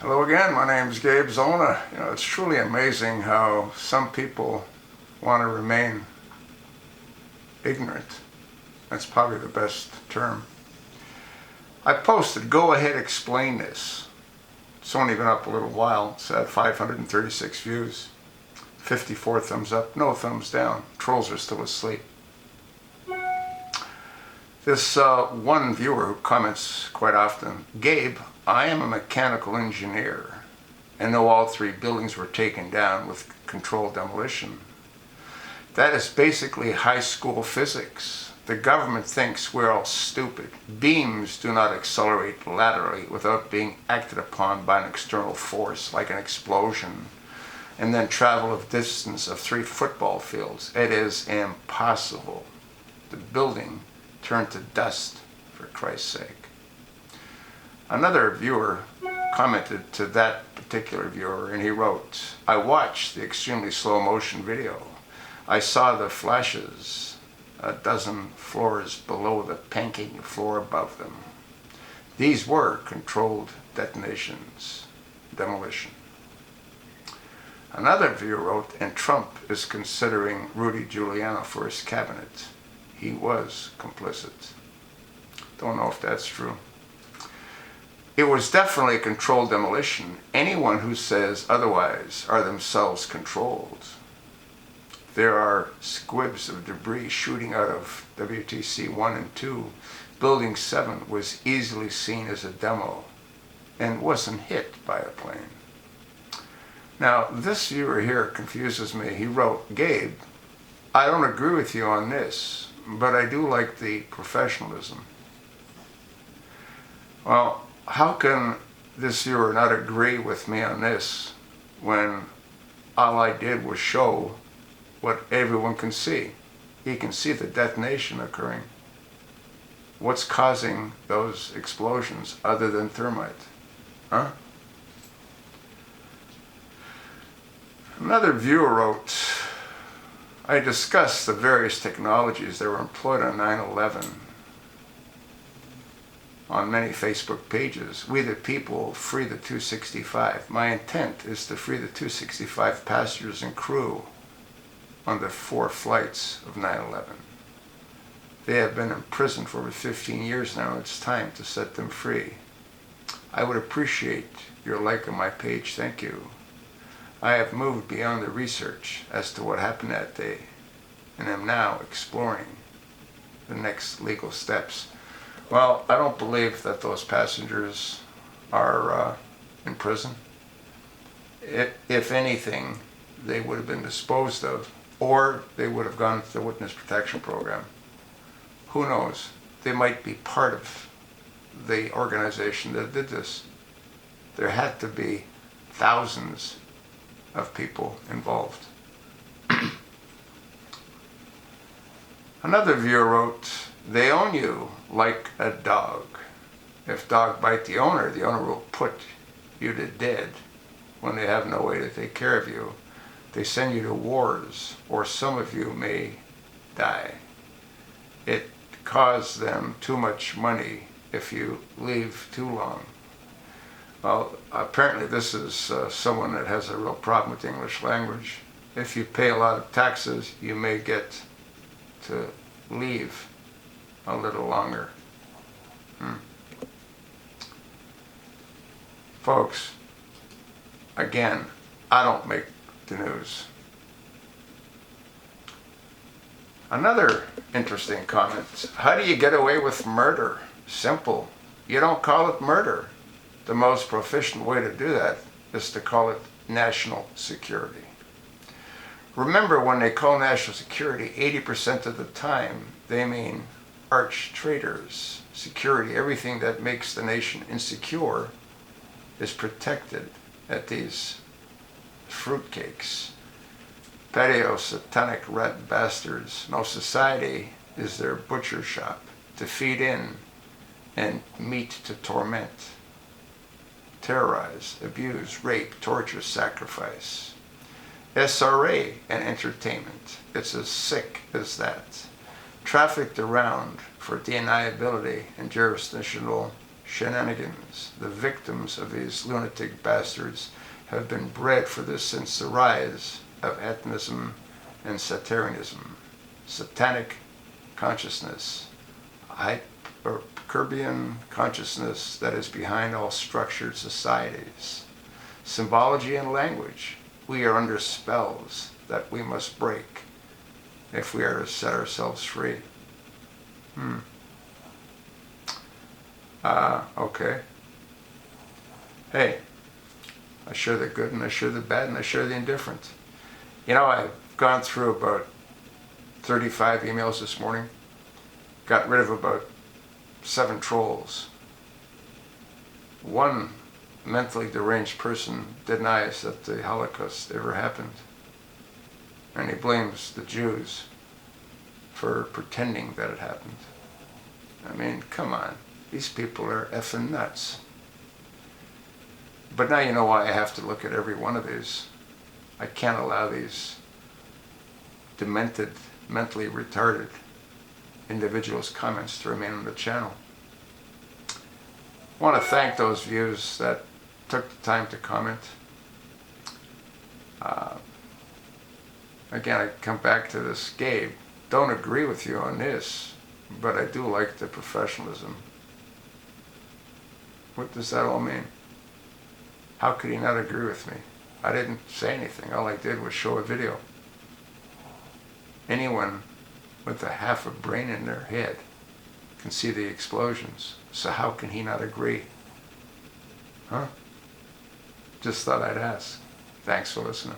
Hello again, my name is Gabe Zolna. It's truly amazing how some people want to remain ignorant. That's probably the best term. I posted, go ahead, explain this. It's only been up a little while. It's had 536 views, 54 thumbs up, no thumbs down. Trolls are still asleep. This one viewer who comments quite often, Gabe, I am a mechanical engineer and know all three buildings were taken down with controlled demolition. That is basically high school physics. The government thinks we're all stupid. Beams do not accelerate laterally without being acted upon by an external force like an explosion and then travel a distance of 3 football fields. It is impossible. The building turned to dust, for Christ's sake. Another viewer commented to that particular viewer and he wrote, I watched the extremely slow motion video. I saw the flashes a dozen floors below the panking floor above them. These were controlled detonations, demolition. Another viewer wrote, and Trump is considering Rudy Giuliani for his cabinet. He was complicit. Don't know if that's true. It was definitely a controlled demolition. Anyone who says otherwise are themselves controlled. There are squibs of debris shooting out of WTC 1 and 2. Building 7 was easily seen as a demo and wasn't hit by a plane. Now, this viewer here confuses me. He wrote, Gabe, I don't agree with you on this, but I do like the professionalism. Well, how can this viewer not agree with me on this when all I did was show what everyone can see? He can see the detonation occurring. What's causing those explosions other than thermite? Huh? Another viewer wrote, I discussed the various technologies that were employed on 9/11 on many Facebook pages. We the people free the 265. My intent is to free the 265 passengers and crew on the 4 flights of 9/11. They have been in prison for over 15 years now. It's time to set them free. I would appreciate your like on my page. Thank you. I have moved beyond the research as to what happened that day and am now exploring the next legal steps. Well, I don't believe that those passengers are in prison. If anything, they would have been disposed of, or they would have gone to the witness protection program. Who knows? They might be part of the organization that did this. There had to be thousands of people involved. Another viewer wrote, they own you like a dog. If dog bite the owner will put you to dead when they have no way to take care of you. They send you to wars, or some of you may die. It costs them too much money if you leave too long. Well, apparently this is someone that has a real problem with the English language. If you pay a lot of taxes, you may get to leave a little longer. Folks, again, I don't make the news. Another interesting comment. How do you get away with murder? Simple. You don't call it murder. The most proficient way to do that is to call it national security. Remember, when they call national security, 80% of the time they mean arch traitors. Security, everything that makes the nation insecure, is protected at these fruitcakes. Petty satanic rat bastards. No, society is their butcher shop to feed in and meat to torment, terrorize, abuse, rape, torture, sacrifice. SRA and entertainment. It's as sick as that. Trafficked around for deniability and jurisdictional shenanigans. The victims of these lunatic bastards have been bred for this since the rise of ethnism and Satanianism. Satanic consciousness, Hypercubian consciousness that is behind all structured societies. Symbology and language. We are under spells that we must break if we are to set ourselves free. Okay. Hey, I share the good and I share the bad and I share the indifferent. You know, I've gone through about 35 emails this morning, got rid of about 7 trolls. One mentally deranged person denies that the Holocaust ever happened, and he blames the Jews for pretending that it happened. I mean, come on, these people are effing nuts. But now you know why I have to look at every one of these. I can't allow these demented, mentally retarded individuals' comments to remain on the channel. I want to thank those viewers that took the time to comment. Again, I come back to this. Gabe, don't agree with you on this, but I do like the professionalism. What does that all mean? How could he not agree with me? I didn't say anything. All I did was show a video. Anyone with a half a brain in their head can see the explosions. So how can he not agree? Huh? Just thought I'd ask. Thanks for listening.